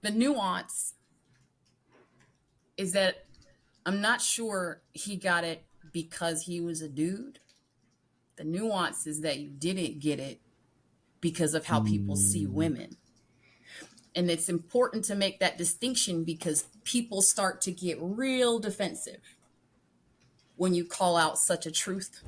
The nuance is that I'm not sure he got it because he was a dude. The nuance is that you didn't get it because of how people see women. And it's important to make that distinction because people start to get real defensive when you call out such a truth.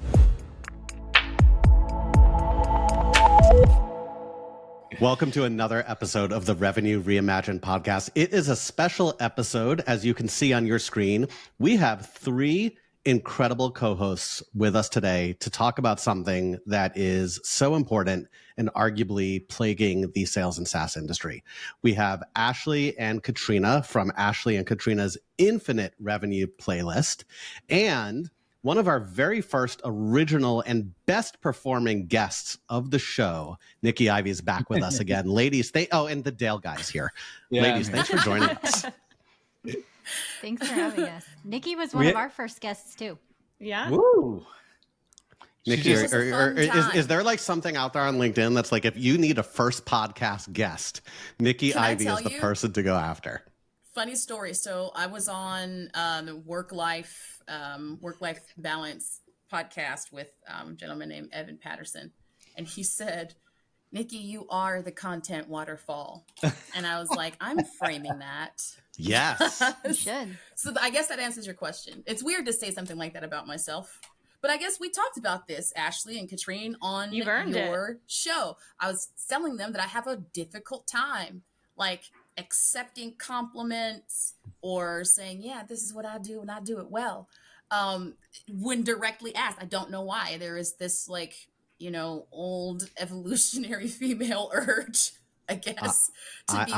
Welcome to another episode of the Revenue Reimagined podcast. It is a special episode. As you can see on your screen, we have three incredible co-hosts with us today to talk about something that is so important and arguably plaguing the sales and SaaS industry. We have Ashley and Katrina from Ashley and Katrina's Infinite Revenue playlist, and one of our very first original and best performing guests of the show, Nikki Ivey, is back with us again. Ladies, and the Dale guy's here. Yeah, Ladies, thanks for joining us. Thanks for having us. Nikki was one of our first guests too. Yeah. Woo. Nikki, is there like something out there on LinkedIn that's like, if you need a first podcast guest, Nikki Ivey is the person to go after? Funny story. So I was on the work-life balance podcast with a gentleman named Evan Patterson. And he said, Nikki, you are the content waterfall. And I was like, I'm framing that. Yes. You should. So I guess that answers your question. It's weird to say something like that about myself. But I guess we talked about this, Ashley and Katrine, on your show. I was telling them that I have a difficult time, like, accepting compliments or saying, yeah, this is what I do and I do it well. When directly asked, I don't know why. There is this old evolutionary female urge, I guess, to be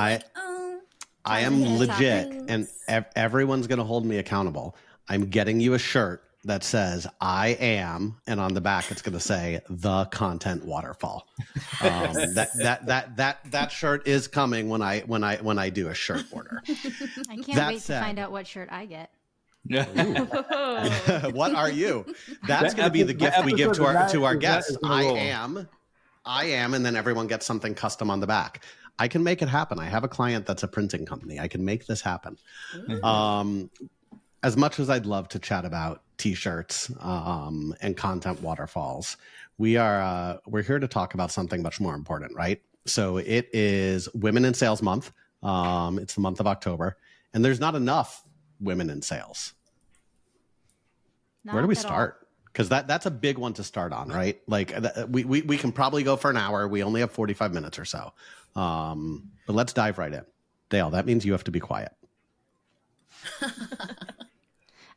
I am legit, and everyone's going to hold me accountable. I'm getting you a shirt that says I am, and on the back it's going to say the content waterfall. That shirt is coming when I do a shirt order. I can't wait to find out what shirt I get. Yeah. What are you? That's going to be the gift we give to our guests. I am, and then everyone gets something custom on the back. I can make it happen. I have a client that's a printing company. I can make this happen. As much as I'd love to chat about t-shirts and content waterfalls, we're here to talk about something much more important, right? So it is Women in Sales Month. It's the month of October, and there's not enough women in sales. Where do we start? Because that's a big one to start on, right? Like we can probably go for an hour. We only have 45 minutes or so. But let's dive right in. Dale, that means you have to be quiet.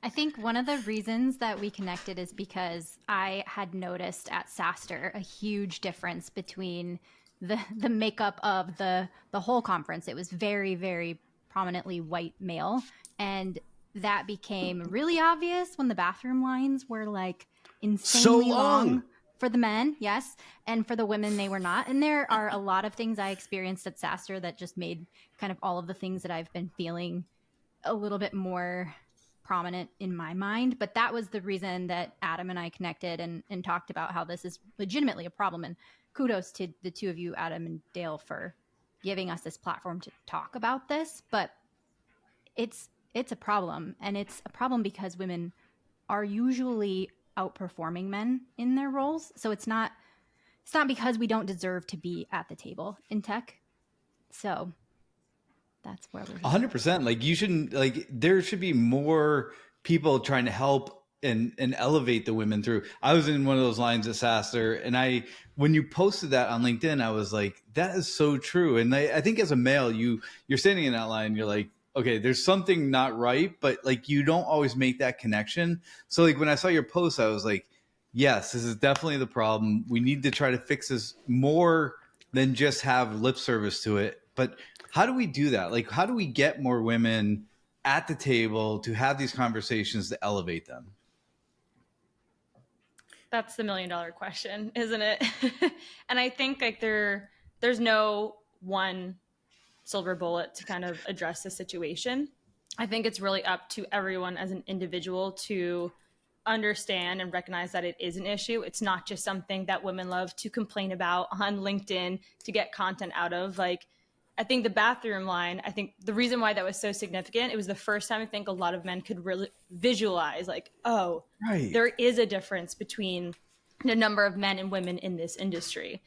I think one of the reasons that we connected is because I had noticed at SaaStr a huge difference between the makeup of the whole conference. It was very, very prominently white male. And that became really obvious when the bathroom lines were like insanely long for the men, yes. And for the women, they were not. And there are a lot of things I experienced at SaaStr that just made kind of all of the things that I've been feeling a little bit more prominent in my mind. But that was the reason that Adam and I connected and talked about how this is legitimately a problem. And kudos to the two of you, Adam and Dale, for giving us this platform to talk about this. But it's a problem. And it's a problem because women are usually outperforming men in their roles. So it's not because we don't deserve to be at the table in tech. So that's where we're 100%. Like you shouldn't, like there should be more people trying to help and elevate the women through. I was in one of those lines at SaaStr, and when you posted that on LinkedIn, I was like, that is so true. And I think as a male, you're standing in that line, you're like, okay, there's something not right, but like you don't always make that connection. So like when I saw your post, I was like, yes, this is definitely the problem. We need to try to fix this more than just have lip service to it. But how do we do that? Like, how do we get more women at the table to have these conversations to elevate them? That's the $1 million question, isn't it? And I think like there's no one silver bullet to kind of address the situation. I think it's really up to everyone as an individual to understand and recognize that it is an issue. It's not just something that women love to complain about on LinkedIn to get content out of. Like, I think the bathroom line, I think the reason why that was so significant, it was the first time I think a lot of men could really visualize like, oh, there is a difference between the number of men and women in this industry.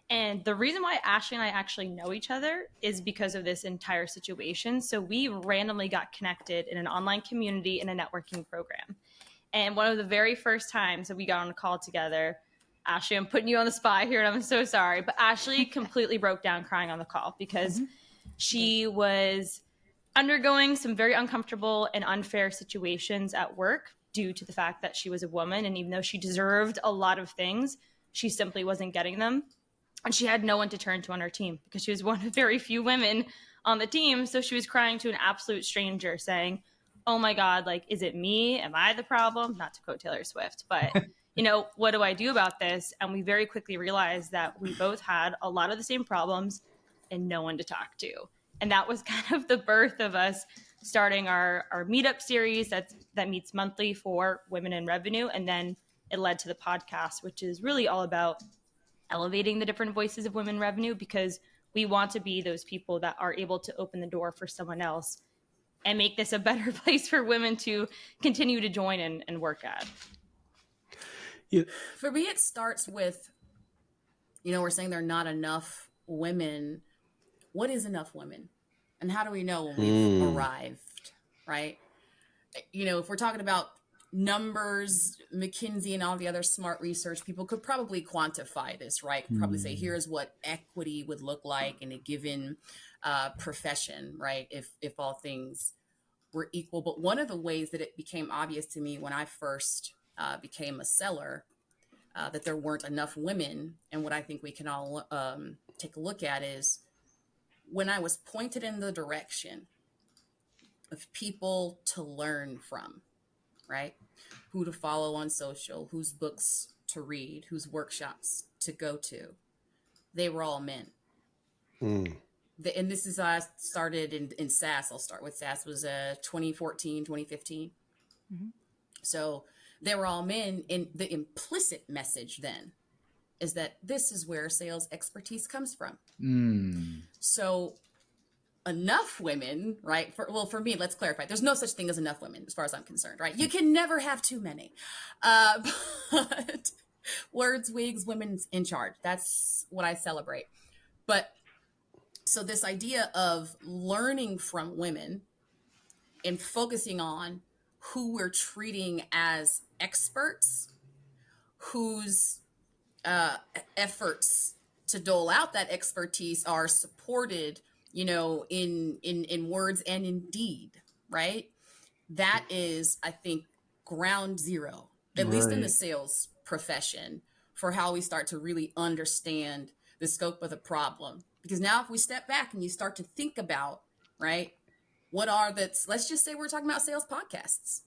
And the reason why Ashley and I actually know each other is because of this entire situation. So we randomly got connected in an online community in a networking program. And one of the very first times that we got on a call together, Ashley, I'm putting you on the spot here and I'm so sorry, but Ashley completely broke down crying on the call because she was undergoing some very uncomfortable and unfair situations at work due to the fact that she was a woman. And even though she deserved a lot of things, she simply wasn't getting them. And she had no one to turn to on her team because she was one of very few women on the team. So she was crying to an absolute stranger saying, oh my God, like, is it me? Am I the problem? Not to quote Taylor Swift, but you know, what do I do about this? And we very quickly realized that we both had a lot of the same problems and no one to talk to. And that was kind of the birth of us starting our meetup series that meets monthly for women in revenue. And then it led to the podcast, which is really all about elevating the different voices of women in revenue, because we want to be those people that are able to open the door for someone else and make this a better place for women to continue to join and work at. For me, it starts with, you know, we're saying there are not enough women. What is enough women? And how do we know when we've arrived, right? You know, if we're talking about numbers, McKinsey and all the other smart research people could probably quantify this, right? Could probably say, here's what equity would look like in a given profession, right? If all things were equal. But one of the ways that it became obvious to me when I first became a seller, that there weren't enough women, and what I think we can all take a look at is when I was pointed in the direction of people to learn from, right? Who to follow on social, whose books to read, whose workshops to go to. They were all men. And this is, I started in SaaS. I'll start with SaaS, was 2014, 2015. So they were all men. And the implicit message then is that this is where sales expertise comes from. So enough women, right? For me, let's clarify. There's no such thing as enough women as far as I'm concerned, right? You can never have too many. But words, wigs, women's in charge. That's what I celebrate. But so this idea of learning from women and focusing on who we're treating as experts, whose efforts to dole out that expertise are supported, you know, in words and in deed, right? That is, I think, ground zero, at least in the sales profession, for how we start to really understand the scope of the problem. Because now if we step back and you start to think about, right, what are that's, let's just say we're talking about sales podcasts.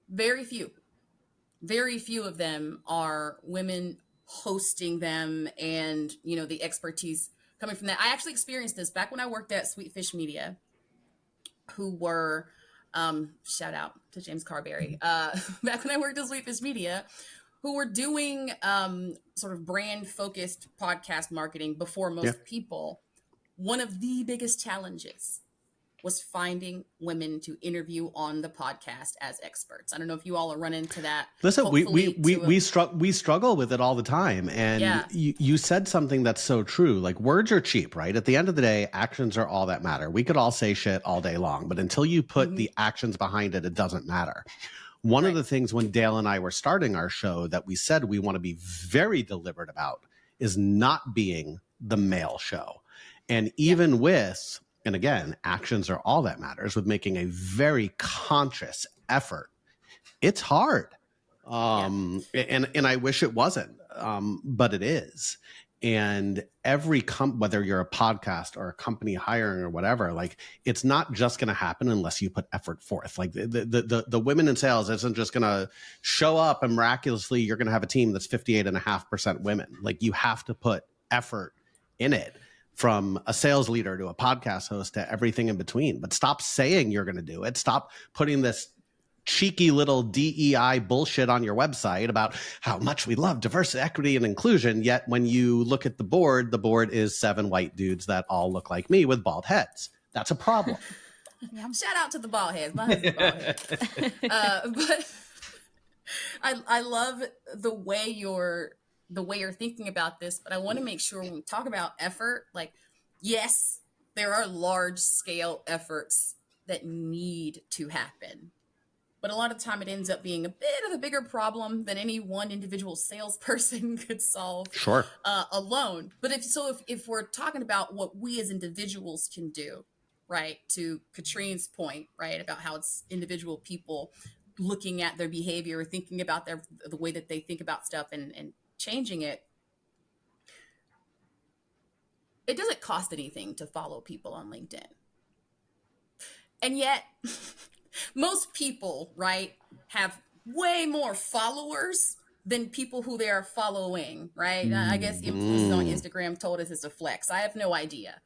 Very few of them are women hosting them and, you know, the expertise coming from that. I actually experienced this back when I worked at Sweetfish Media, who were, shout out to James Carberry, back when I worked at Sweetfish Media, who were doing sort of brand focused podcast marketing before most people. One of the biggest challenges was finding women to interview on the podcast as experts. I don't know if you all are running into that. Listen, we struggle with it all the time. And you said something that's so true. Like, words are cheap, right? At the end of the day, actions are all that matter. We could all say shit all day long, but until you put the actions behind it, it doesn't matter. One of the things when Dale and I were starting our show that we said we want to be very deliberate about is not being the male show. And even with, and again, actions are all that matters, with making a very conscious effort, it's hard. And I wish it wasn't, but it is. And every whether you're a podcast or a company hiring or whatever, like, it's not just going to happen unless you put effort forth. Like the women in sales isn't just going to show up and miraculously you're going to have a team that's 58.5% women. Like, you have to put effort in it, from a sales leader to a podcast host to everything in between. But stop saying you're going to do it. Stop putting this cheeky little DEI bullshit on your website about how much we love diversity, equity, and inclusion. Yet when you look at the board is 7 white dudes that all look like me with bald heads. That's a problem. Yeah. Shout out to the bald heads. My husband's bald head. But I love the way you're thinking about this. But I want to make sure when we talk about effort, like, yes, there are large scale efforts that need to happen. But a lot of the time it ends up being a bit of a bigger problem than any one individual salesperson could solve alone. But if we're talking about what we as individuals can do, right, to Katrine's point, right, about how it's individual people looking at their behavior, thinking about the way that they think about stuff and changing it. It doesn't cost anything to follow people on LinkedIn. And yet, most people, right, have way more followers than people who they are following, right? I guess influencers on Instagram told us it's a flex. I have no idea.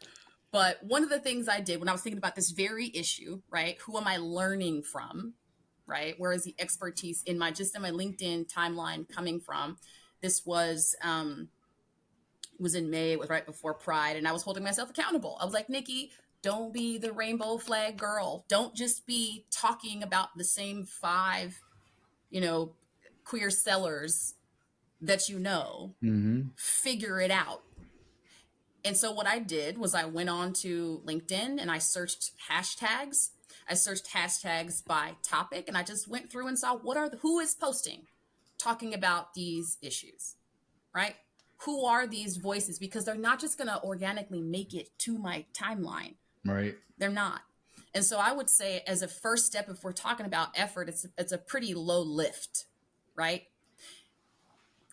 But one of the things I did when I was thinking about this very issue, right, who am I learning from, right? Where is the expertise in my LinkedIn timeline coming from? This was in May. It was right before Pride, and I was holding myself accountable. I was like, Nikki, don't be the rainbow flag girl. Don't just be talking about the same 5, queer sellers that you know. Figure it out. And so what I did was I went on to LinkedIn and I searched hashtags. I searched hashtags by topic, and I just went through and saw who is posting, talking about these issues, right? Who are these voices? Because they're not just going to organically make it to my timeline. Right. They're not. And so I would say as a first step, if we're talking about effort, it's a pretty low lift, right?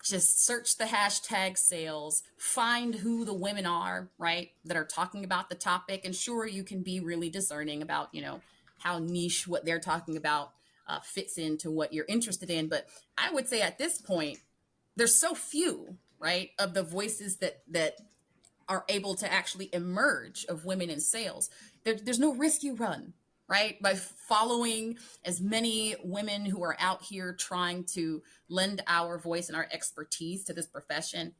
Just search the hashtag sales, find who the women are, right, that are talking about the topic. And sure, you can be really discerning about, how niche what they're talking about fits into what you're interested in. But I would say at this point, there's so few, right, of the voices that are able to actually emerge of women in sales. There's no risk you run, right? By following as many women who are out here trying to lend our voice and our expertise to this profession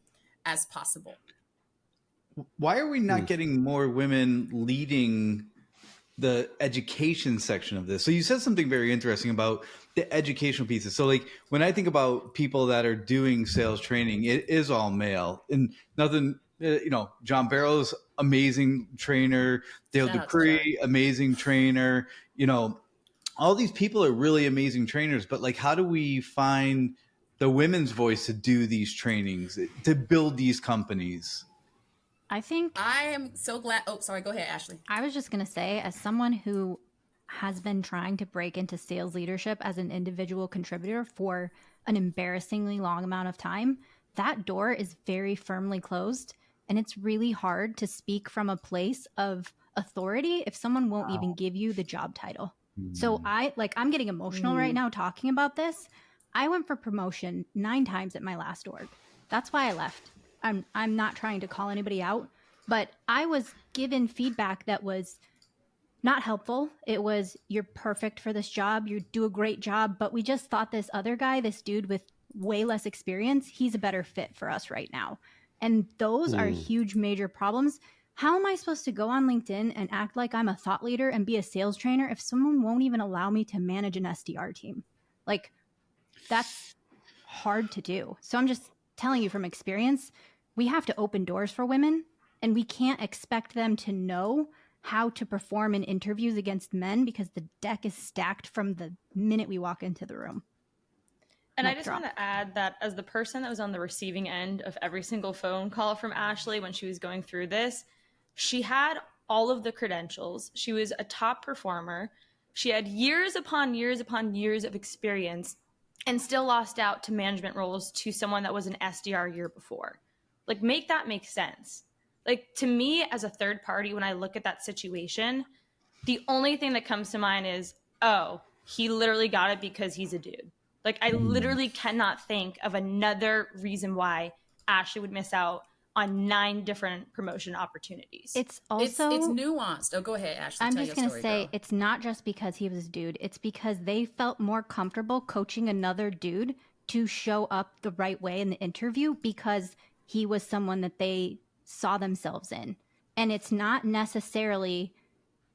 as possible. Why are we not getting more women leading the education section of this? So you said something very interesting about the educational pieces. So like when I think about people that are doing sales training, it is all male and nothing, John Barrow's amazing trainer, Dale Dupree, amazing trainer, all these people are really amazing trainers, but like, how do we find the women's voice to do these trainings, to build these companies? I think I am so glad. Oh, sorry. Go ahead, Ashley. I was just going to say, as someone who has been trying to break into sales leadership as an individual contributor for an embarrassingly long amount of time, that door is very firmly closed. And it's really hard to speak from a place of authority if someone won't even give you the job title. So I'm getting emotional right now talking about this. I went for promotion 9 times at my last org. That's why I left. I'm not trying to call anybody out, but I was given feedback that was not helpful. It was, you're perfect for this job. You do a great job, but we just thought this other guy, this dude with way less experience, he's a better fit for us right now. And those are huge, major problems. How am I supposed to go on LinkedIn and act like I'm a thought leader and be a sales trainer if someone won't even allow me to manage an SDR team? Like, that's hard to do. So I'm just telling you from experience, we have to open doors for women, and we can't expect them to know how to perform in interviews against men because the deck is stacked from the minute we walk into the room. And I just want to add that as the person that was on the receiving end of every single phone call from Ashley when she was going through this, she had all of the credentials. She was a top performer. She had years upon years upon years of experience and still lost out to management roles to someone that was an SDR year before. Like, make that make sense. Like, to me as a third party, when I look at that situation, the only thing that comes to mind is, oh, he literally got it because he's a dude. Like, I literally cannot think of another reason why Ashley would miss out on 9 different promotion opportunities. It's also it's nuanced. Oh, go ahead, Ashley. I'm tell just your gonna story, say girl. it's not just because he was a dude. It's because they felt more comfortable coaching another dude to show up the right way in the interview because he was someone that they saw themselves in. And it's not necessarily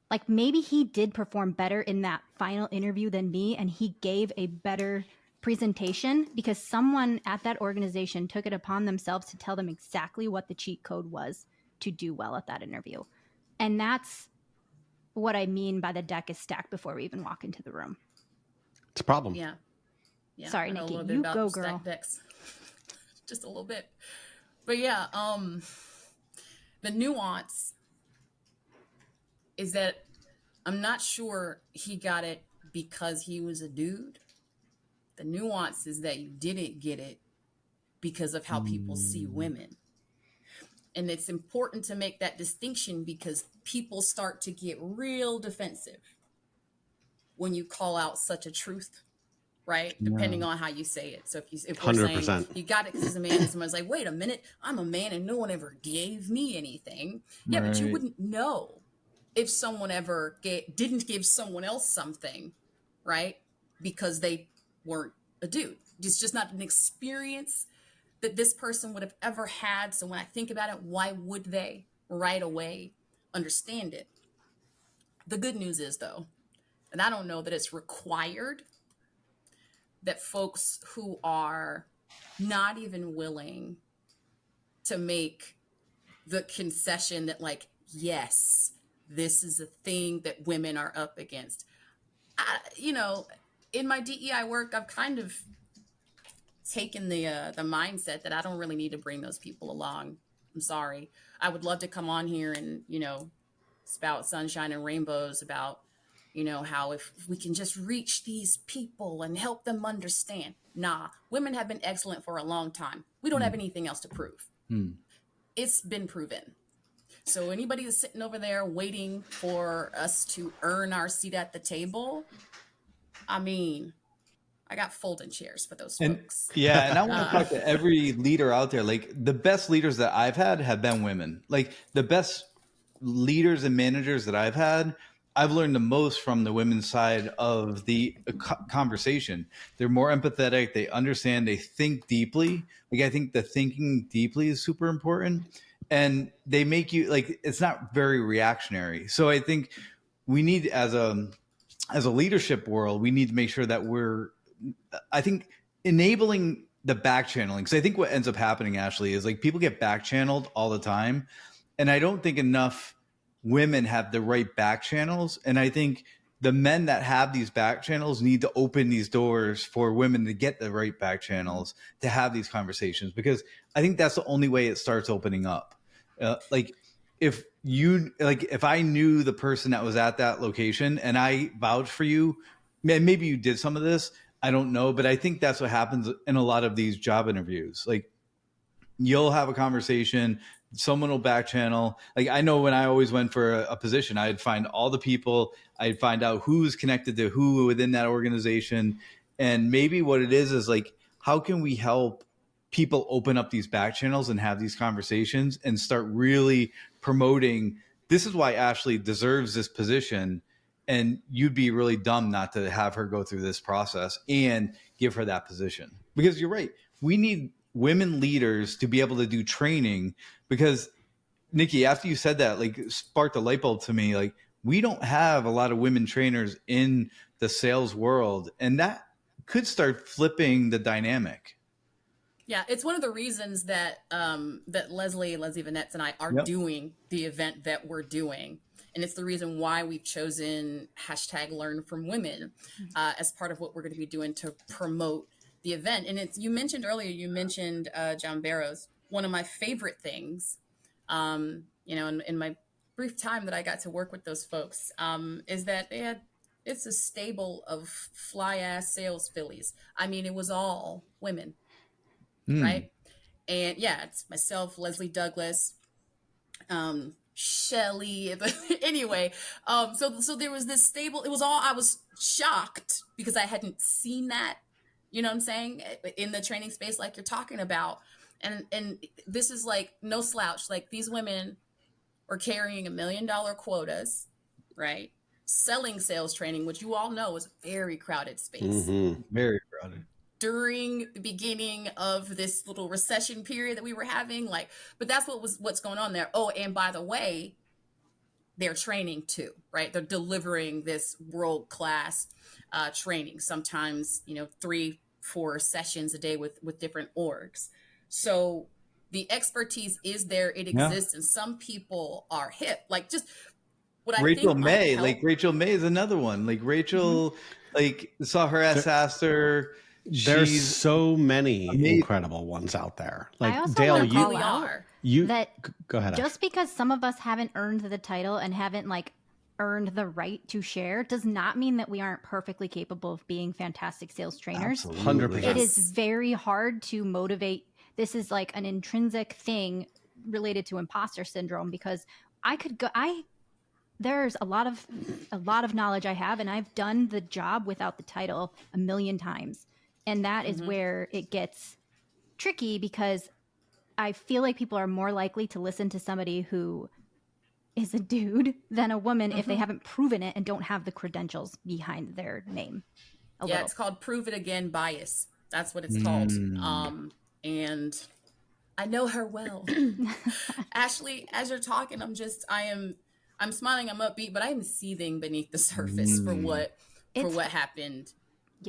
like maybe he did perform better in that final interview than me, and he gave a better presentation because someone at that organization took it upon themselves to tell them exactly what the cheat code was to do well at that interview. And that's what I mean by the deck is stacked before we even walk into the room. It's a problem. Yeah. Sorry, I know Nikki, a little bit you about go, stacked girl. decks. Just a little bit. But yeah, the nuance is that I'm not sure he got it because he was a dude. The nuance is that you didn't get it because of how people see women. And it's important to make that distinction because people start to get real defensive when you call out such a truth, right? Yeah. Depending on how you say it. So if we're saying 100%. you got it because he's a man, and someone's like, wait a minute, I'm a man and no one ever gave me anything. Yeah, but you Right. wouldn't know if someone ever didn't give someone else something, right? Because they weren't a dude. It's just not an experience that this person would have ever had. So when I think about it, why would they right away understand it? The good news is, though, and I don't know that it's required, that folks who are not even willing to make the concession that, like, yes, this is a thing that women are up against. In my DEI work, I've kind of taken the mindset that I don't really need to bring those people along. I'm sorry. I would love to come on here and, spout sunshine and rainbows about, how if we can just reach these people and help them understand. Nah, women have been excellent for a long time. We don't have anything else to prove. It's been proven. So anybody that's sitting over there waiting for us to earn our seat at the table, I mean, I got folding chairs for those folks. And I want to talk to every leader out there. Like the best leaders that I've had have been women. Like the best leaders and managers that I've had, I've learned the most from the women's side of the conversation. They're more empathetic. They understand. They think deeply. Like I think the thinking deeply is super important. And they make you like, it's not very reactionary. So I think we need as a leadership world, we need to make sure that I think enabling the back channeling. Because I think what ends up happening, Ashley, is like people get back channeled all the time. And I don't think enough women have the right back channels. And I think the men that have these back channels need to open these doors for women to get the right back channels to have these conversations. Because I think that's the only way it starts opening up. If I knew the person that was at that location and I vouched for you, maybe you did some of this, I don't know, but I think that's what happens in a lot of these job interviews. Like you'll have a conversation, someone will back channel. Like I know when I always went for a position, I'd find all the people, I'd find out who's connected to who within that organization. And maybe what it is like, how can we help people open up these back channels and have these conversations and start really promoting, this is why Ashley deserves this position. And you'd be really dumb not to have her go through this process and give her that position. Because you're right. We need women leaders to be able to do training because Nikki, after you said that, like sparked a light bulb to me. Like we don't have a lot of women trainers in the sales world, and that could start flipping the dynamic. Yeah, it's one of the reasons that that Leslie Vanetz and I are doing the event that we're doing. And it's the reason why we've chosen #LearnFromWomen as part of what we're going to be doing to promote the event. And you mentioned earlier, John Barrows. One of my favorite things, in my brief time that I got to work with those folks, is that it's a stable of fly ass sales fillies. I mean, it was all women. Right. And yeah, it's myself, Leslie Douglas, Shelly. Anyway, so there was this stable. It was all, I was shocked because I hadn't seen that, you know what I'm saying, in the training space like you're talking about. And this is like no slouch. Like these women are carrying $1 million quotas, right? Selling sales training, which you all know is a very crowded space. Very crowded. During the beginning of this little recession period that we were having, like, but that's what's going on there. Oh, and by the way, they're training too, right? They're delivering this world-class training, sometimes, 3-4 sessions a day with different orgs. So the expertise is there, it exists, and some people are hip. Like just what I Rachel think May, help, like Rachel May is another one. Like Rachel, like saw her as Aster. There's so many incredible ones out there. Like I also Dale, want to call out that go ahead. Just because some of us haven't earned the title and haven't like earned the right to share does not mean that we aren't perfectly capable of being fantastic sales trainers. 100%. It is very hard to motivate. This is like an intrinsic thing related to imposter syndrome, because there's a lot of knowledge I have, and I've done the job without the title 1 million times. And that is where it gets tricky, because I feel like people are more likely to listen to somebody who is a dude than a woman if they haven't proven it and don't have the credentials behind their name. It's called prove it again bias. That's what it's called. And I know her well. Ashley, as you're talking, I'm smiling, I'm upbeat, but I'm seething beneath the surface for what happened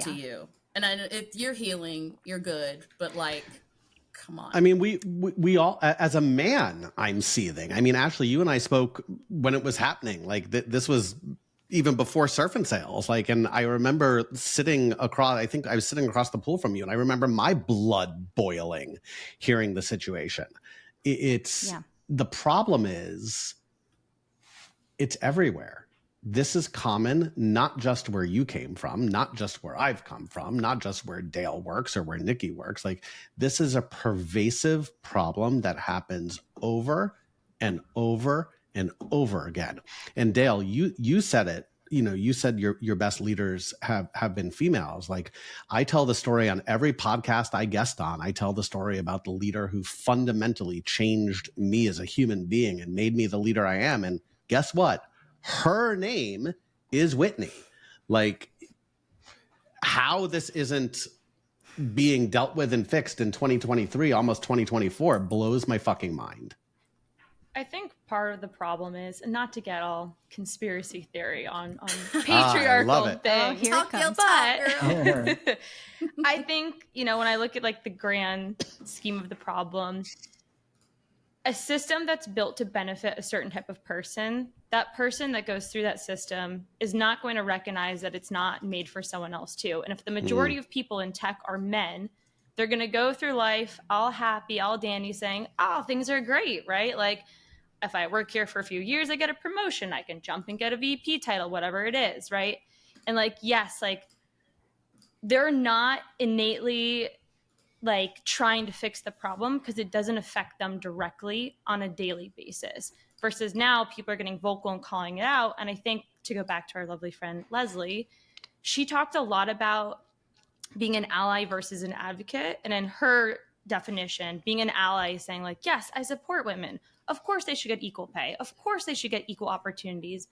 to you. And I know you're healing, you're good, but like, come on. I mean, we all, as a man, I'm seething. I mean, Ashley, you and I spoke when it was happening. Like this was even before Surf and Sales. Like, and I remember sitting across, I think I was sitting across the pool from you, and I remember my blood boiling hearing the situation. The problem is it's everywhere. This is common, not just where you came from, not just where I've come from, not just where Dale works or where Nikki works. Like, this is a pervasive problem that happens over and over and over again. And Dale, you said it, you said your best leaders have been females. Like, I tell the story on every podcast I guest on. I tell the story about the leader who fundamentally changed me as a human being and made me the leader I am. And guess what? Her name is Whitney. Like, how this isn't being dealt with and fixed in 2023, almost 2024, blows my fucking mind. I think part of the problem is, and not to get all conspiracy theory on patriarchal things, but I think, when I look at like the grand scheme of the problem, a system that's built to benefit a certain type of person, that person that goes through that system is not going to recognize that it's not made for someone else too. And if the majority of people in tech are men, they're going to go through life all happy, all dandy, saying, oh, things are great, right? Like, if I work here for a few years, I get a promotion, I can jump and get a VP title, whatever it is, right? And like, yes, like, they're not innately like trying to fix the problem because it doesn't affect them directly on a daily basis, versus now people are getting vocal and calling it out. And I think, to go back to our lovely friend Leslie, she talked a lot about being an ally versus an advocate. And in her definition, being an ally is saying like, yes, I support women. Of course they should get equal pay. Of course they should get equal opportunities.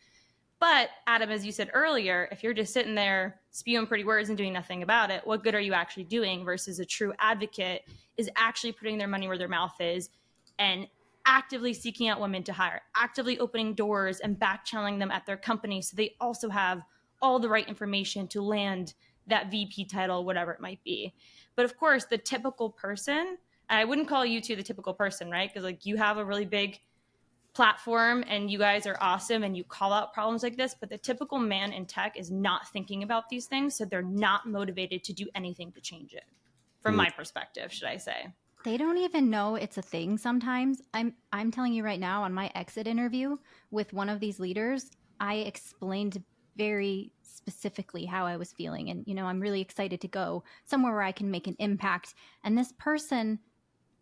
But Adam, as you said earlier, if you're just sitting there spewing pretty words and doing nothing about it, what good are you actually doing? Versus a true advocate is actually putting their money where their mouth is and actively seeking out women to hire, actively opening doors and back channeling them at their company so they also have all the right information to land that VP title, whatever it might be. But of course, the typical person, and I wouldn't call you two the typical person, right? Because like, you have a really big platform and you guys are awesome and you call out problems like this, but the typical man in tech is not thinking about these things, so they're not motivated to do anything to change it, from my perspective, should I say. They don't even know it's a thing sometimes. I'm telling you right now, on my exit interview with one of these leaders, I explained very specifically how I was feeling, and I'm really excited to go somewhere where I can make an impact. And this person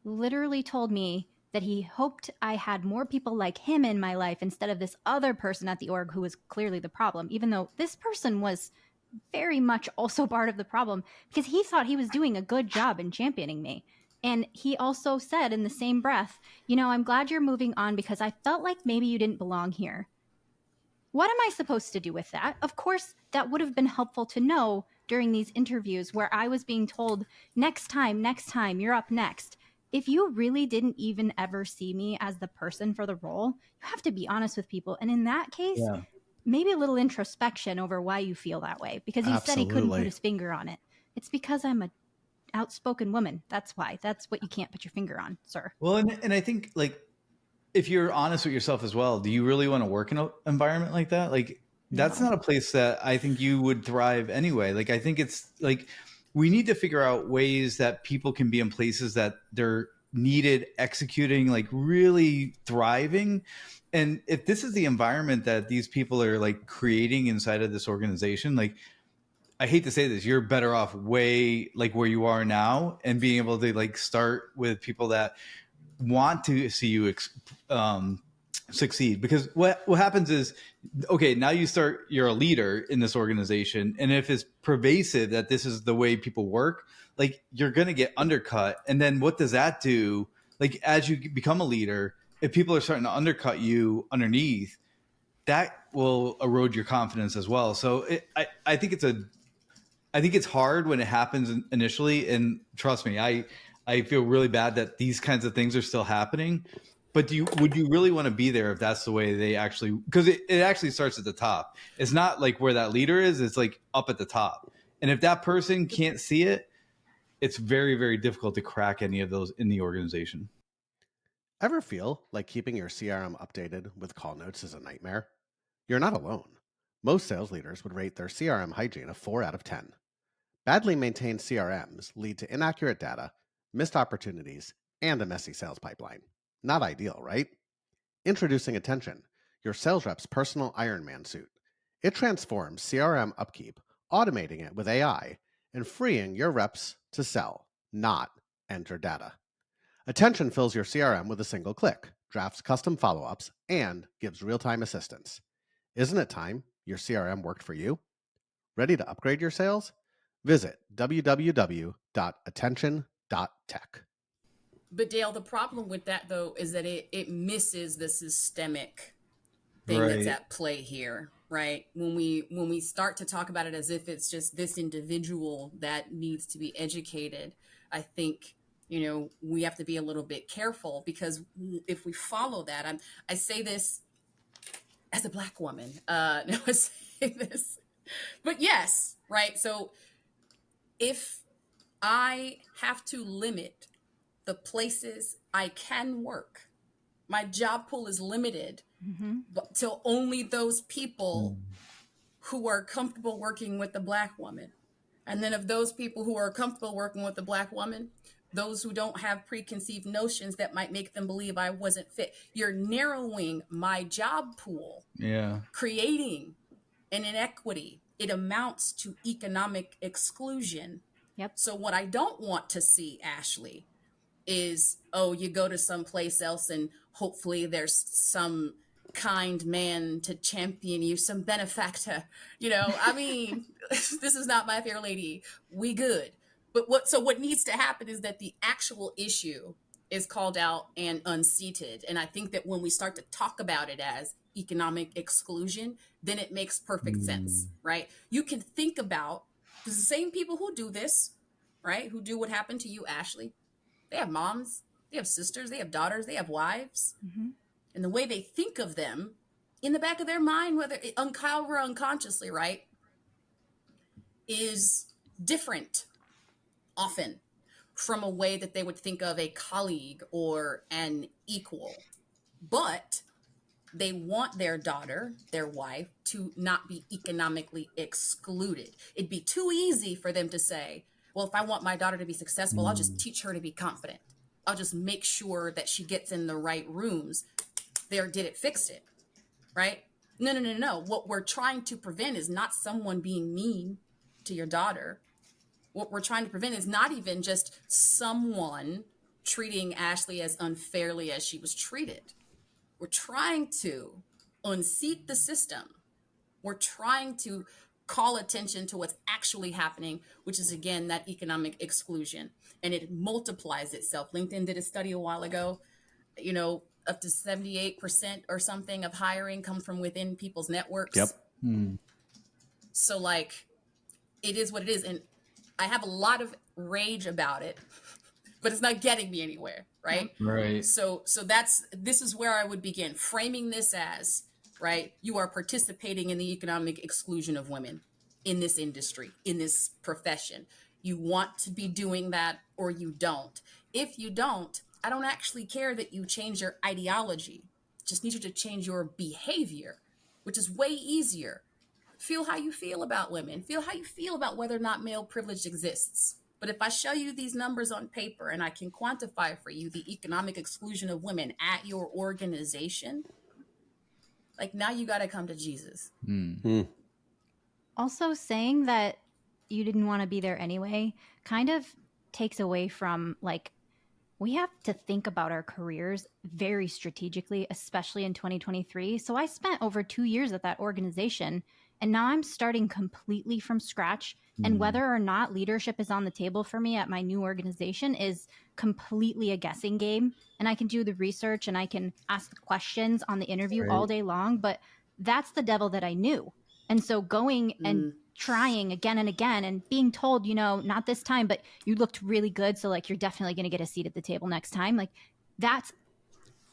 literally told me that he hoped I had more people like him in my life instead of this other person at the org who was clearly the problem, even though this person was very much also part of the problem, because he thought he was doing a good job in championing me. And he also said in the same breath, I'm glad you're moving on because I felt like maybe you didn't belong here. What am I supposed to do with that? Of course, that would have been helpful to know during these interviews where I was being told, next time, you're up next. If you really didn't even ever see me as the person for the role, you have to be honest with people. And in that case, maybe a little introspection over why you feel that way. Because he said he couldn't put his finger on it. It's because I'm a outspoken woman. That's why. That's what you can't put your finger on, sir. Well, and I think like, if you're honest with yourself as well, do you really want to work in an environment like that? Like, that's not a place that I think you would thrive anyway. Like, I think it's like, we need to figure out ways that people can be in places that they're needed, executing, like really thriving. And if this is the environment that these people are like creating inside of this organization, like, I hate to say this, you're better off way like where you are now and being able to like start with people that want to see you succeed. Because what happens is, okay, now you're a leader in this organization, and if it's pervasive that this is the way people work, like, you're going to get undercut. And then what does that do? Like, as you become a leader, if people are starting to undercut you underneath, that will erode your confidence as well. So I think it's hard when it happens initially. And trust me, I feel really bad that these kinds of things are still happening. But would you really want to be there if that's the way they actually, because it actually starts at the top. It's not like where that leader is, it's like up at the top. And if that person can't see it, it's very, very difficult to crack any of those in the organization. Ever feel like keeping your CRM updated with call notes is a nightmare? You're not alone. Most sales leaders would rate their CRM hygiene a 4 out of 10. Badly maintained CRMs lead to inaccurate data, missed opportunities, and a messy sales pipeline. Not ideal, right? Introducing Attention, your sales rep's personal Iron Man suit. It transforms CRM upkeep, automating it with AI, and freeing your reps to sell, not enter data. Attention fills your CRM with a single click, drafts custom follow-ups, and gives real-time assistance. Isn't it time your CRM worked for you? Ready to upgrade your sales? Visit www.attention.tech. But Dale, the problem with that though is that it misses the systemic thing that's at play here, right? When we start to talk about it as if it's just this individual that needs to be educated, I think we have to be a little bit careful, because if we follow that, I say this as a Black woman, no, I say this, but yes, right. So if I have to limit the places I can work, my job pool is limited but to only those people who are comfortable working with the Black woman. And then of those people who are comfortable working with the Black woman, those who don't have preconceived notions that might make them believe I wasn't fit. You're narrowing my job pool, creating an inequity. It amounts to economic exclusion. Yep. So what I don't want to see, Ashley, is, you go to some place else and hopefully there's some kind man to champion you, some benefactor, this is not My Fair Lady, we good. But what needs to happen is that the actual issue is called out and unseated. And I think that when we start to talk about it as economic exclusion, then it makes perfect sense, right? You can think about the same people who do this, right? Who do what happened to you, Ashley. They have moms, they have sisters, they have daughters, they have wives. And the way they think of them in the back of their mind, whether or unconsciously, right, is different often from a way that they would think of a colleague or an equal. But they want their daughter, their wife, to not be economically excluded. It'd be too easy for them to say, well, if I want my daughter to be successful, I'll just teach her to be confident. I'll just make sure that she gets in the right rooms. There, did it, fixed it, right? No. What we're trying to prevent is not someone being mean to your daughter. What we're trying to prevent is not even just someone treating Ashley as unfairly as she was treated. We're trying to unseat the system. We're trying to call attention to what's actually happening, which is, again, that economic exclusion. And it multiplies itself. LinkedIn did a study a while ago, up to 78% or something of hiring comes from within people's networks. Yep. So like, it is what it is. And I have a lot of rage about it, but it's not getting me anywhere. Right. Right. So this is where I would begin framing this as, right, you are participating in the economic exclusion of women in this industry, in this profession. You want to be doing that or you don't. If you don't, I don't actually care that you change your ideology. Just need you to change your behavior, which is way easier. Feel how you feel about women. Feel how you feel about whether or not male privilege exists. But if I show you these numbers on paper and I can quantify for you the economic exclusion of women at your organization, like, now you got to come to Jesus. Also, saying that you didn't want to be there anyway kind of takes away from, like, we have to think about our careers very strategically, especially in 2023. So I spent over 2 years at that organization, and now I'm starting completely from scratch. And whether or not leadership is on the table for me at my new organization is completely a guessing game. And I can do the research and I can ask the questions on the interview all day long, but that's the devil that I knew. And so going and trying again and again and being told, not this time, but you looked really good, so like, you're definitely going to get a seat at the table next time. Like, that's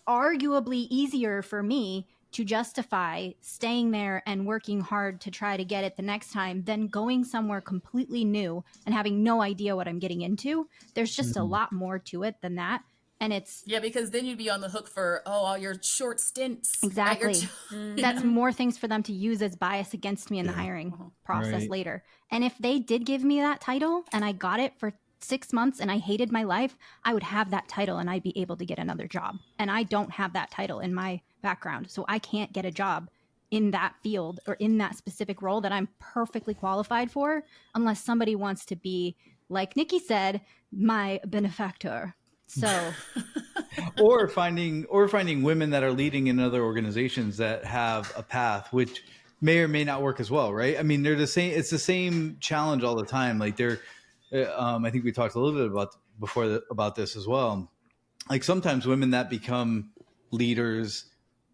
arguably easier for me to justify staying there and working hard to try to get it the next time than going somewhere completely new and having no idea what I'm getting into. There's just a lot more to it than that. And it's because then you'd be on the hook for all your short stints. Exactly. That's more things for them to use as bias against me in the hiring process later. And if they did give me that title and I got it for 6 months and I hated my life, I would have that title and I'd be able to get another job. And I don't have that title in my background, so I can't get a job in that field or in that specific role that I'm perfectly qualified for unless somebody wants to be, like Nikki said, my benefactor. So or finding women that are leading in other organizations that have a path which may or may not work as well, right? I mean, they're the same. It's the same challenge all the time. Like, I think we talked a little bit about this as well. Like, sometimes women that become leaders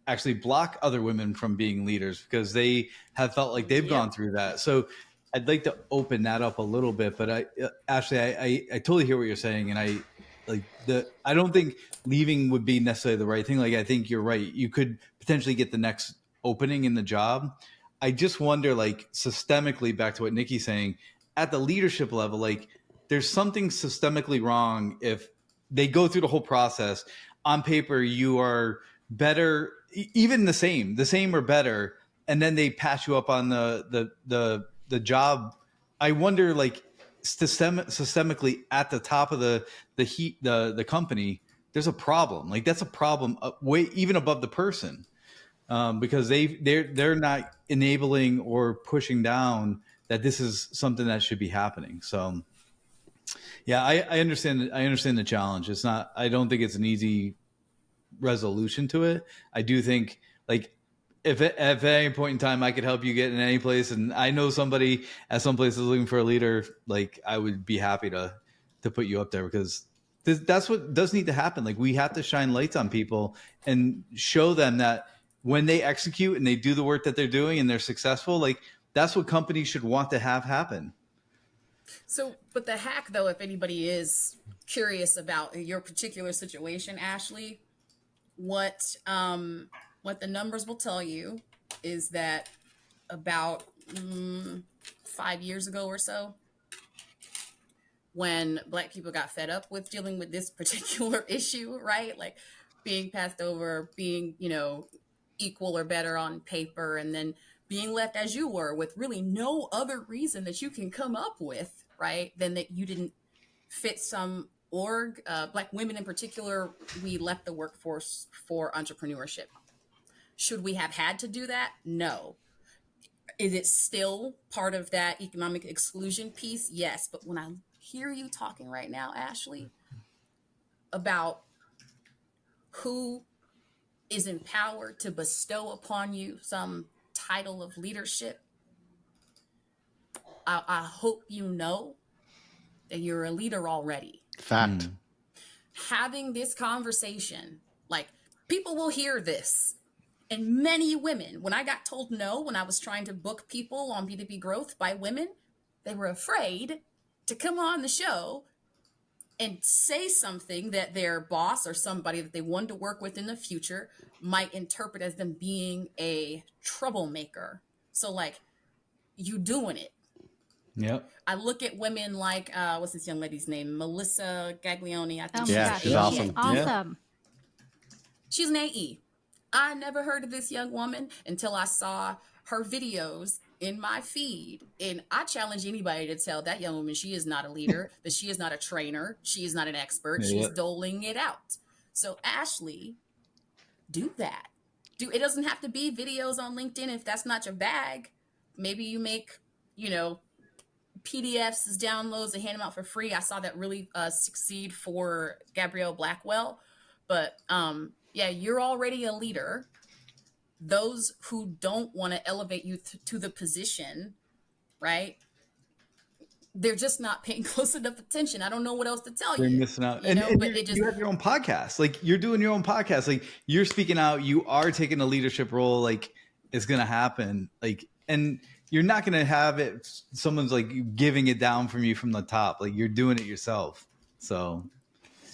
actually block other women from being leaders because they have felt like they've gone through that. So I'd like to open that up a little bit, but Ashley, I totally hear what you're saying. And I don't think leaving would be necessarily the right thing. Like, I think you're right. You could potentially get the next opening in the job. I just wonder, like, systemically, back to what Nikki's saying, at the leadership level, like, there's something systemically wrong if they go through the whole process. On paper, you are better, even the same or better, and then they pass you up on the job. I wonder, like, systemically at the top of the company, there's a problem. Like, that's a problem way even above the person, because they're not enabling or pushing down that this is something that should be happening. So yeah, I understand the challenge. It's not, I don't think it's an easy resolution to it. I do think, like, if at any point in time I could help you get in any place, and I know somebody at some place is looking for a leader, like, I would be happy to put you up there, because that's what does need to happen. Like, we have to shine lights on people and show them that when they execute and they do the work that they're doing and they're successful, like, that's what companies should want to have happen. So, but the hack, though, if anybody is curious about your particular situation, Ashley, what the numbers will tell you is that about 5 years ago or so, when Black people got fed up with dealing with this particular issue, right? Like, being passed over, being, equal or better on paper, and then being left as you were with really no other reason that you can come up with, right, than that you didn't fit some org. Black women in particular, we left the workforce for entrepreneurship. Should we have had to do that? No. Is it still part of that economic exclusion piece? Yes. But when I hear you talking right now, Ashley, about who is empowered to bestow upon you some title of leadership, I hope you know that you're a leader already. Fact. Having this conversation, like, people will hear this. And many women, when I got told no, when I was trying to book people on B2B growth by women, they were afraid to come on the show and say something that their boss or somebody that they wanted to work with in the future might interpret as them being a troublemaker. So, like, you doing it. Yep. I look at women like, what's this young lady's name? Melissa Gaglione. I think she's awesome. She's awesome. She's an AE. I never heard of this young woman until I saw her videos in my feed. And I challenge anybody to tell that young woman she is not a leader, that she is not a trainer, she is not an expert, she's doling it out. So Ashley, do that. It doesn't have to be videos on LinkedIn if that's not your bag. Maybe you make, PDFs as downloads and hand them out for free. I saw that really succeed for Gabrielle Blackwell. But you're already a leader. Those who don't want to elevate you to the position, right? They're just not paying close enough attention. I don't know what else to tell you. They're missing out. But you have your own podcast. Like, you're doing your own podcast. Like, you're speaking out. You are taking a leadership role. Like, it's going to happen. Like, and you're not going to have it. Someone's like giving it down from you from the top. Like, you're doing it yourself. So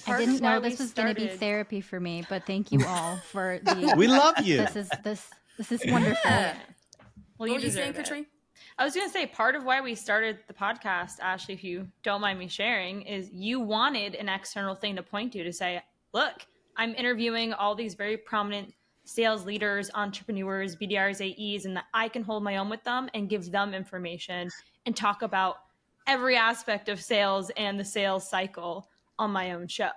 I didn't know this was going to be therapy for me, but thank you all for the. We love you. This is wonderful. Yeah. Well, what are you saying, Katrine? I was going to say, part of why we started the podcast, Ashley, if you don't mind me sharing, is you wanted an external thing to point to say, look, I'm interviewing all these very prominent sales leaders, entrepreneurs, BDRs, AEs, and that I can hold my own with them and give them information and talk about every aspect of sales and the sales cycle on my own show.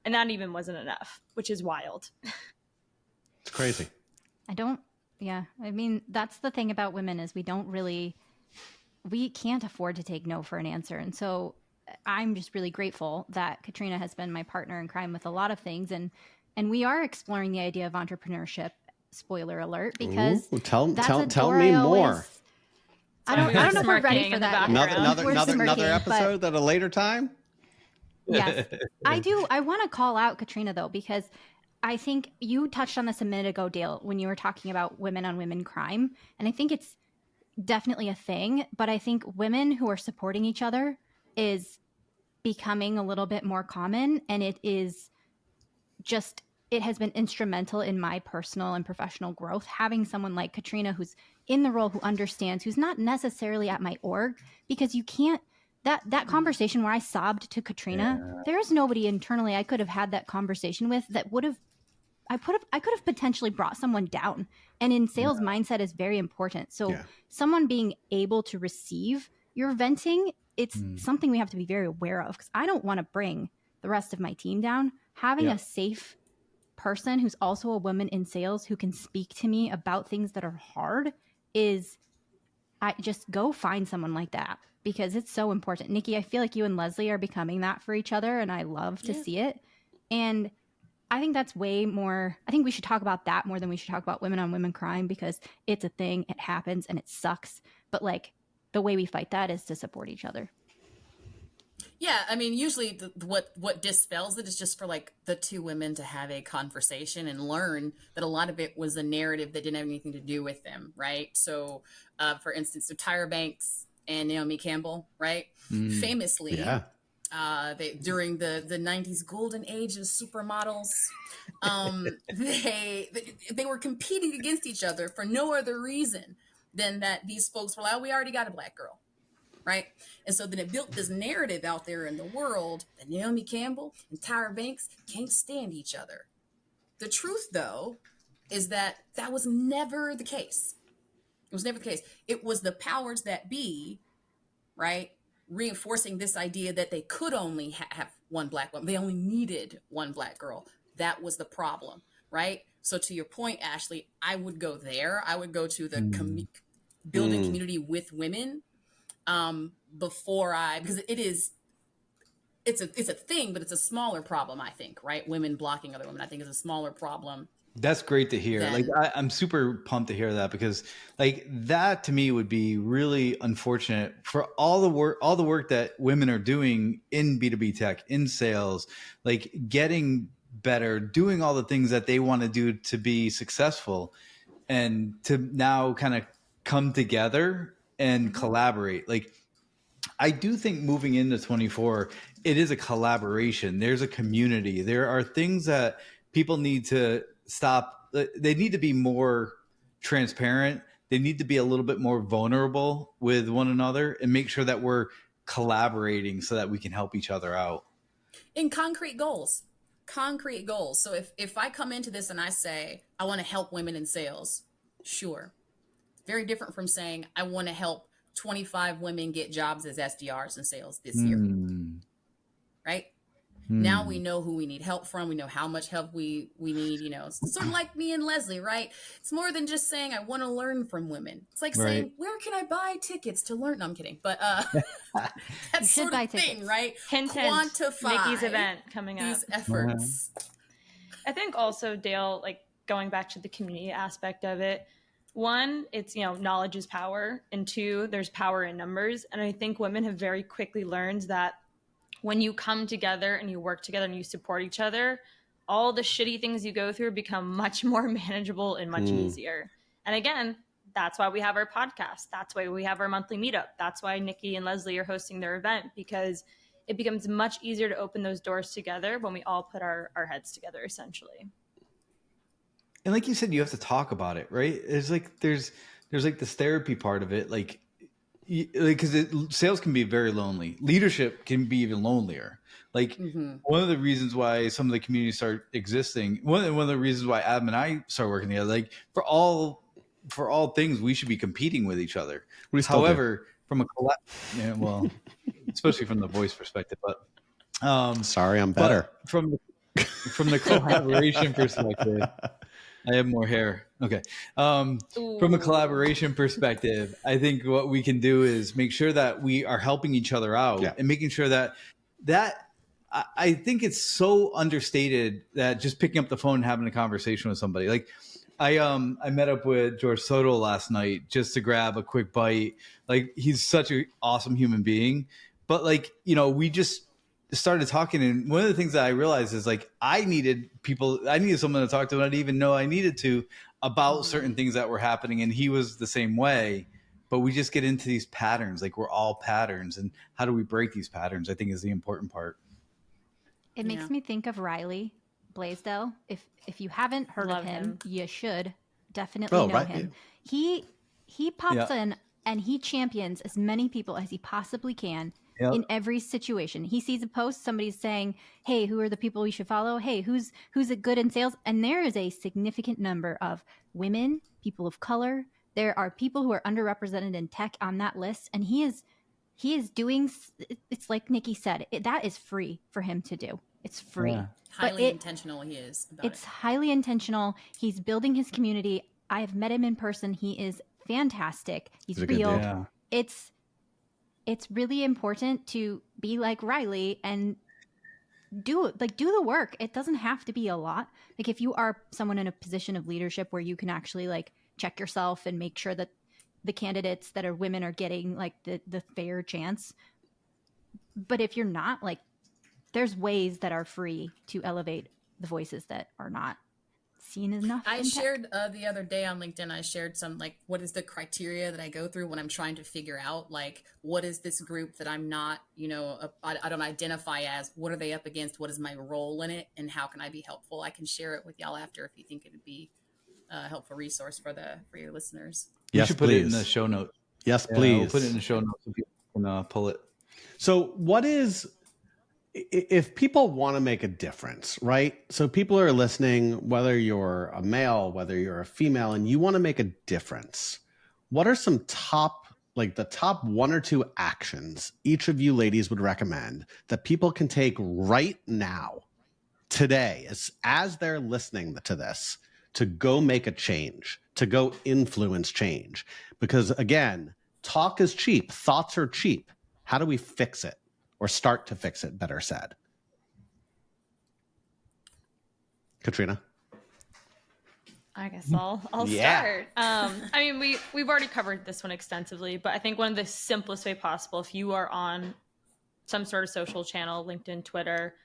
And that even wasn't enough, which is wild. It's crazy. I mean, that's the thing about women is we can't afford to take no for an answer. And so I'm just really grateful that Katrina has been my partner in crime with a lot of things. And we are exploring the idea of entrepreneurship, spoiler alert, because tell me more. I don't know if we're ready for that. Another episode at a later time. Yes, I do. I want to call out Katrina though, because I think you touched on this a minute ago, Dale, when you were talking about women on women crime. And I think it's definitely a thing, but I think women who are supporting each other is becoming a little bit more common. And it has been instrumental in my personal and professional growth. Having someone like Katrina who's in the role, who understands, who's not necessarily at my org, because you can't, that conversation where I sobbed to Katrina, there's nobody internally I could have had that conversation with that I could have potentially brought someone down. And in sales, mindset is very important. So someone being able to receive your venting, it's something we have to be very aware of, because I don't want to bring the rest of my team down. Having a safe person who's also a woman in sales who can speak to me about things that are hard I just go find someone like that, because it's so important. Nikki, I feel like you and Leslie are becoming that for each other, and I love to see it. And I think that's way more, I think we should talk about that more than we should talk about women on women crime, because it's a thing, it happens, and it sucks. But like, the way we fight that is to support each other. Yeah, I mean, usually what dispels it is just for like the two women to have a conversation and learn that a lot of it was a narrative that didn't have anything to do with them, right? So, for instance, Tyra Banks and Naomi Campbell, right? Famously, during the 90s golden age of supermodels, they were competing against each other for no other reason than that these folks were like, oh, we already got a black girl. Right. And so then it built this narrative out there in the world that Naomi Campbell and Tyra Banks can't stand each other. The truth, though, is that was never the case. It was never the case. It was the powers that be, right, reinforcing this idea that they could only have one black woman. They only needed one black girl. That was the problem, right? So to your point, Ashley, I would go there. I would go to the building community with women. Because it's a thing, but it's a smaller problem, I think, right? Women blocking other women, I think, is a smaller problem That's great to hear. then Like I'm super pumped to hear that, because like that to me would be really unfortunate for all the work that women are doing in B2B tech, in sales, like getting better, doing all the things that they want to do to be successful, and to now kind of come together and collaborate. Like I do think moving into 24, it is a collaboration. There's a community. There are things that people need to stop. They need to be more transparent. They need to be a little bit more vulnerable with one another and make sure that we're collaborating so that we can help each other out. in concrete goals. So if I come into this and I say, I want to help women in sales, sure. Very different from saying, I want to help 25 women get jobs as SDRs in sales this year. Right? Now we know who we need help from. We know how much help we need, you know, it's sort of like me and Leslie, right? It's more than just saying, I want to learn from women. It's like saying, where can I buy tickets to learn? No, I'm kidding. But that's sort of thing, right? Hint, quantify Nikki's event coming up. These efforts. I think also, Dale, like going back to the community aspect of it, one, it's, you know, knowledge is power. And two, there's power in numbers. And I think women have very quickly learned that when you come together and you work together and you support each other, all the shitty things you go through become much more manageable and much easier. And again, that's why we have our podcast. That's why we have our monthly meetup. That's why Nikki and Leslie are hosting their event, because it becomes much easier to open those doors together when we all put our heads together, essentially. And like you said, you have to talk about it, right? There's like this therapy part of it, like because sales can be very lonely. Leadership can be even lonelier. Like one of the reasons why some of the communities start existing, one of the reasons why Adam and I started working together, like for all things, we should be competing with each other. However, from a especially from the voice perspective, but sorry, I'm better. From the collaboration perspective. I have more hair. Okay. From a collaboration perspective, I think what we can do is make sure that we are helping each other out and making sure that I think it's so understated that just picking up the phone and having a conversation with somebody. Like I met up with George Soto last night just to grab a quick bite. Like he's such an awesome human being, but like, you know, we just started talking, and one of the things that I realized is like I needed someone to talk to, and I didn't even know I needed to, about certain things that were happening, and he was the same way. But we just get into these patterns, like we're all patterns, and how do we break these patterns, I think, is the important part. It makes me think of Riley Blaisdell. If you haven't heard of him, you should definitely know him. He pops in and he champions as many people as he possibly can. In every situation. He sees a post, somebody's saying, hey, who are the people we should follow? Hey, who's a good in sales? And there is a significant number of women, people of color. There are people who are underrepresented in tech on that list. And he is doing, it's like Nikki said, that is free for him to do. It's free. Yeah. Highly intentional he is about it. It's highly intentional. He's building his community. I have met him in person. He is fantastic. He's real. It's really important to be like Riley and do the work. It doesn't have to be a lot. Like if you are someone in a position of leadership where you can actually like check yourself and make sure that the candidates that are women are getting like the fair chance. But if you're not, like there's ways that are free to elevate the voices that are not seen enough. I shared the other day on LinkedIn, I shared some like, what is the criteria that I go through when I'm trying to figure out like, what is this group that I'm not, you know, I don't identify as, what are they up against? What is my role in it? And how can I be helpful? I can share it with y'all after if you think it would be a helpful resource for your listeners. Yes, you should put it in the show notes. Yes, please. We'll put it in the show notes so people can pull it. So if people want to make a difference, right? So people are listening, whether you're a male, whether you're a female, and you want to make a difference, what are some the top one or two actions each of you ladies would recommend that people can take right now, today, as they're listening to this, to go make a change, to go influence change? Because again, talk is cheap. Thoughts are cheap. How do we fix it? Or start to fix it, better said. Katrina? I guess I'll start. I mean, we've already covered this one extensively, but I think one of the simplest way possible, if you are on some sort of social channel, LinkedIn, Twitter,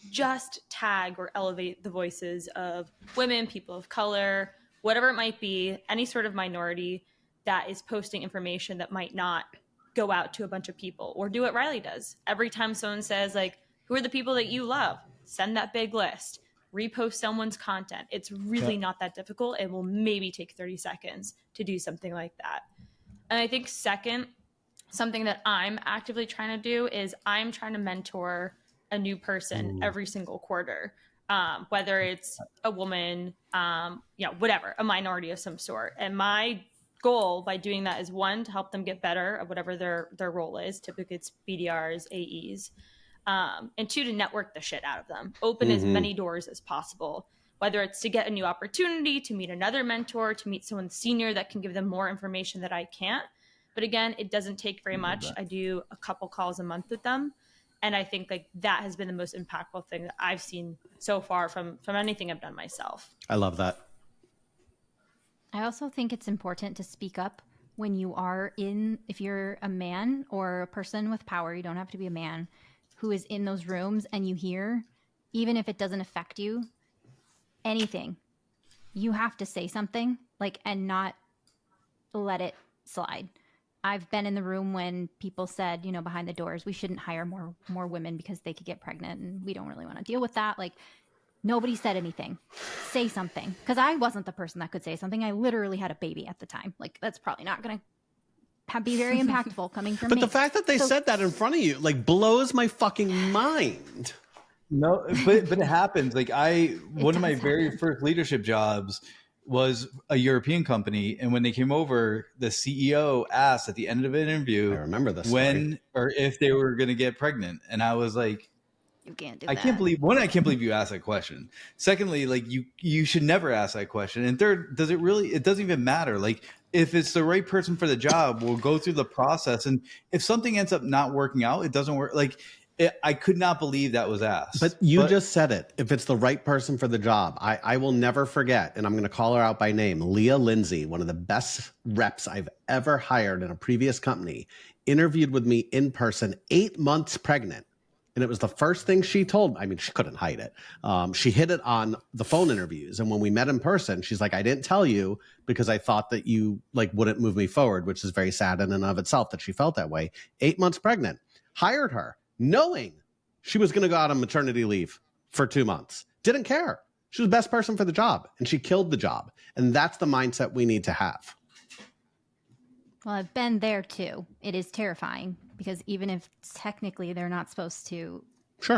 just tag or elevate the voices of women, people of color, whatever it might be, any sort of minority that is posting information that might not go out to a bunch of people, or do what Riley does. Every time someone says, like, who are the people that you love? Send that big list. Repost someone's content. It's really not that difficult. It will maybe take 30 seconds to do something like that. And I think second, something that I'm actively trying to do is I'm trying to mentor a new person every single quarter, whether it's a woman, whatever, a minority of some sort. And my goal by doing that is, one, to help them get better at whatever their role is. Typically it's BDRs, AEs. And two, to network the shit out of them, open as many doors as possible, whether it's to get a new opportunity, to meet another mentor, to meet someone senior that can give them more information that I can't. But again, it doesn't take very much. I do a couple calls a month with them. And I think like that has been the most impactful thing that I've seen so far from anything I've done myself. I love that. I also think it's important to speak up when you are if you're a man or a person with power, you don't have to be a man, who is in those rooms, and you hear, even if it doesn't affect you, anything, you have to say something, like, and not let it slide. I've been in the room when people said, behind the doors, we shouldn't hire more women because they could get pregnant and we don't really want to deal with that. Like, nobody said anything. Say something. Because I wasn't the person that could say something. I literally had a baby at the time. Like, that's probably not going to be very impactful coming from me. But the fact that they said that in front of you, like, blows my fucking mind. No, but it happens. Like one of my very first leadership jobs was a European company, and when they came over, the CEO asked at the end of an interview, I remember this when or if they were going to get pregnant, and I was like, you can't do I that. can't believe you asked that question. Secondly, like you should never ask that question. And third, it doesn't even matter. Like, if it's the right person for the job, we'll go through the process. And if something ends up not working out, it doesn't work. Like, I could not believe that was asked. But you just said it. If it's the right person for the job, I will never forget, and I'm going to call her out by name, Leah Lindsay, one of the best reps I've ever hired in a previous company, interviewed with me in person, 8 months pregnant. And it was the first thing she told me. I mean, she couldn't hide it. She hid it on the phone interviews. And when we met in person, she's like, I didn't tell you because I thought that you wouldn't move me forward, which is very sad in and of itself that she felt that way. 8 months pregnant. Hired her knowing she was going to go out on maternity leave for 2 months. Didn't care. She was the best person for the job, and she killed the job. And that's the mindset we need to have. Well, I've been there too. It is terrifying because even if technically they're not supposed to. Sure.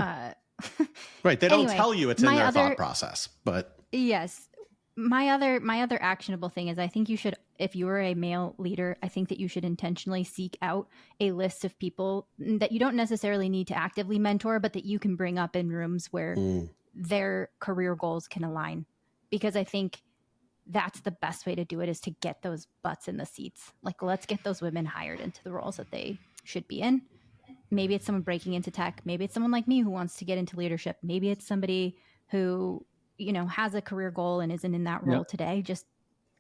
Right. They don't tell you it's in their thought process, but. Yes. My other actionable thing is I think you should, if you are a male leader, I think that you should intentionally seek out a list of people that you don't necessarily need to actively mentor, but that you can bring up in rooms where their career goals can align. Because I think that's the best way to do it, is to get those butts in the seats. Like, let's get those women hired into the roles that they should be in. Maybe it's someone breaking into tech. Maybe it's someone like me who wants to get into leadership. Maybe it's somebody who, has a career goal and isn't in that role today. Just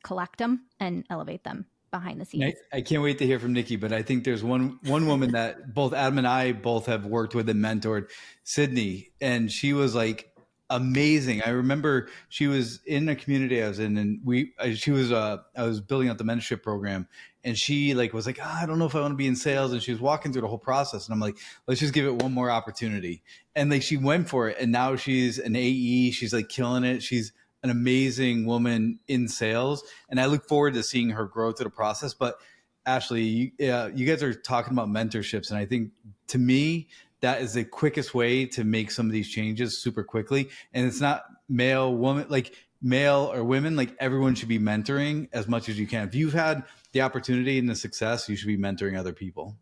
collect them and elevate them behind the scenes. I can't wait to hear from Nikki, but I think there's one woman that both Adam and I both have worked with and mentored, Sydney, and she was like amazing. I remember she was in a community I was in, and I was building out the mentorship program, and she was like, I don't know if I want to be in sales. And she was walking through the whole process, and I'm like, let's just give it one more opportunity. And she went for it. And now she's an AE. She's killing it. She's an amazing woman in sales. And I look forward to seeing her grow through the process. But Ashley, you guys are talking about mentorships. And I think, to me, that is the quickest way to make some of these changes super quickly. And it's not male or women, everyone should be mentoring as much as you can. If you've had the opportunity and the success, you should be mentoring other people.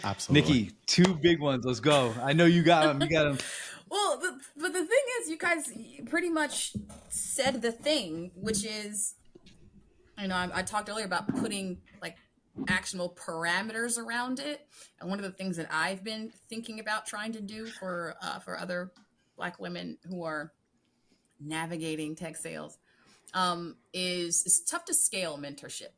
Absolutely. Nikki, 2 big ones. Let's go. I know you got them. You got them. Well, but the thing is, you guys pretty much said the thing, which is, I talked earlier about putting actionable parameters around it. And one of the things that I've been thinking about trying to do for other Black women who are navigating tech sales is it's tough to scale mentorship,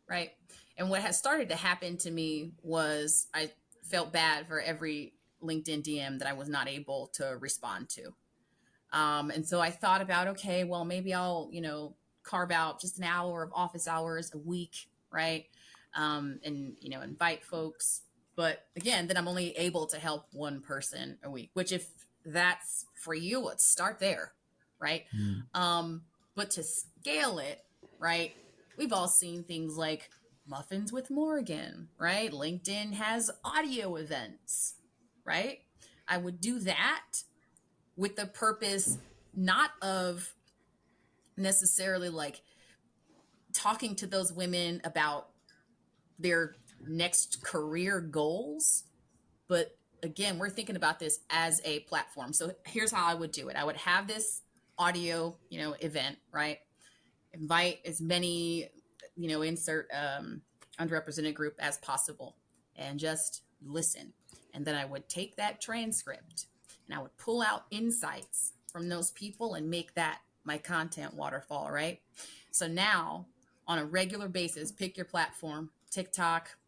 right? And what has started to happen to me was I felt bad for every LinkedIn DM that I was not able to respond to. And so I thought about, okay, well, maybe I'll, carve out just an hour of office hours a week, right? And, invite folks. But again, then I'm only able to help one person a week, which if that's for you, let's start there, right? But to scale it, right? We've all seen things like Muffins with Morgan, right? LinkedIn has audio events, right? I would do that with the purpose not of necessarily like talking to those women about their next career goals, but again, we're thinking about this as a platform. So here's how I would do it. I would have this audio, event, right? Invite as many, insert underrepresented group as possible and just listen. And then I would take that transcript and I would pull out insights from those people and make that my content waterfall, right? So now on a regular basis, pick your platform, TikTok,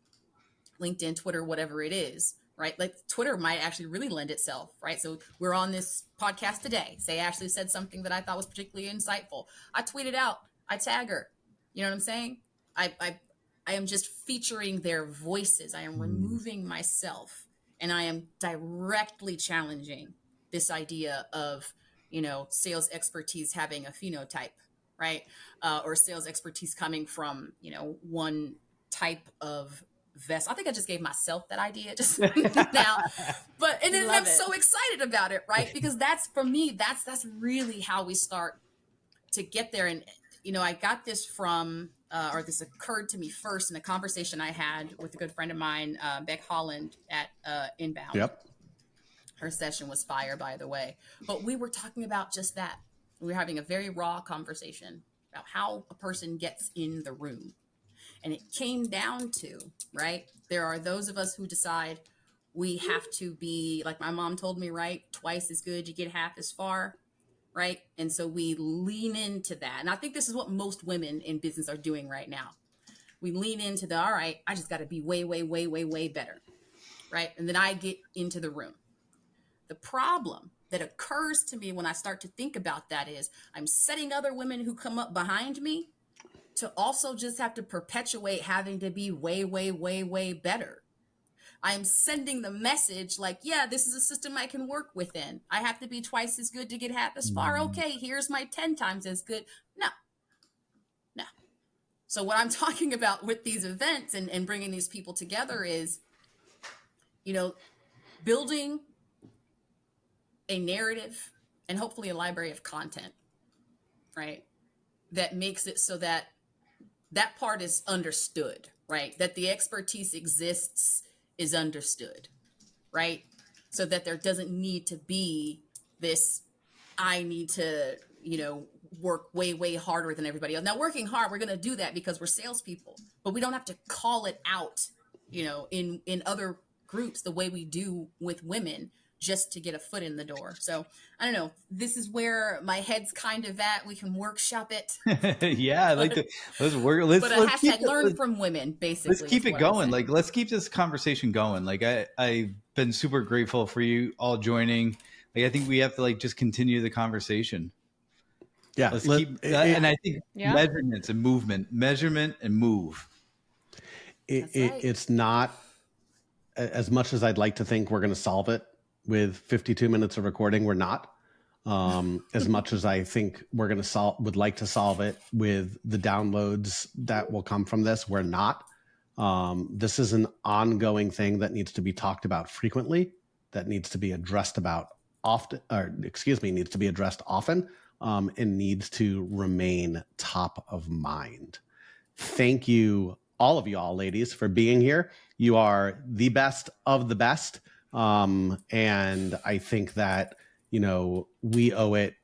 LinkedIn, Twitter, whatever it is, right? Like Twitter might actually really lend itself, right? So we're on this podcast today. Say Ashley said something that I thought was particularly insightful. I tweet it out. I tag her. You know what I'm saying? I am just featuring their voices. I am removing myself and I am directly challenging this idea of, sales expertise having a phenotype, right? Or sales expertise coming from, one type of vest. I think I just gave myself that idea just now, but and then I'm so excited about it, right? Because that's for me, that's really how we start to get there. And I got this from, or this occurred to me first in a conversation I had with a good friend of mine, Beck Holland at Inbound. Yep. Her session was fire, by the way. But we were talking about just that. We were having a very raw conversation about how a person gets in the room. And it came down to, right, there are those of us who decide we have to be, like my mom told me, right, twice as good, you get half as far, right? And so we lean into that. And I think this is what most women in business are doing right now. We lean into all right, I just got to be way, way, way, way, way better, right? And then I get into the room. The problem that occurs to me when I start to think about that is I'm setting other women who come up behind me to also just have to perpetuate having to be way, way, way, way better. I'm sending the message like, yeah, this is a system I can work within. I have to be twice as good to get half as far. Okay, here's my 10 times as good. No. So what I'm talking about with these events and bringing these people together is, building a narrative and hopefully a library of content, right? That makes it so that part is understood, right? That the expertise exists is understood, right? So that there doesn't need to be this, I need to, work way, way harder than everybody else. Now, working hard, we're going to do that because we're salespeople, but we don't have to call it out, in other groups the way we do with women just to get a foot in the door. So I don't know. This is where my head's kind of at. We can workshop it. Yeah, I'd like to let's work. Let's hashtag learn from women. Basically, let's keep it going. Like, let's keep this conversation going. Like, I've been super grateful for you all joining. Like, I think we have to just continue the conversation. Yeah, let's keep. And I think measurements and movement, measurement and move. It's not as much as I'd like to think we're going to solve it with 52 minutes of recording. We're not. As much as I think we're going to would like to solve it with the downloads that will come from this, we're not. This is an ongoing thing that needs to be talked about frequently, that needs to be addressed needs to be addressed often, and needs to remain top of mind. Thank you, all of y'all, ladies, for being here. You are the best of the best. And I think that, we owe it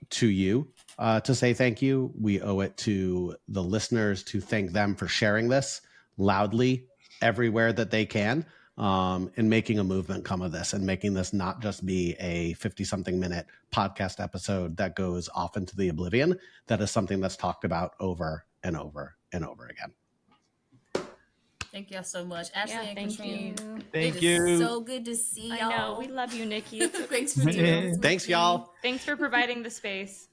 to you to say thank you. We owe it to the listeners to thank them for sharing this loudly everywhere that they can. in making a movement come of this and making this not just be a 50-something minute podcast episode that goes off into the oblivion, that is something that's talked about over and over and over again. Thank y'all so much. Ashley and Katrine. Thank you. It is so good to see y'all. I know. We love you, Nikki. Thanks for doing this. Thanks, y'all. Thanks for providing the space.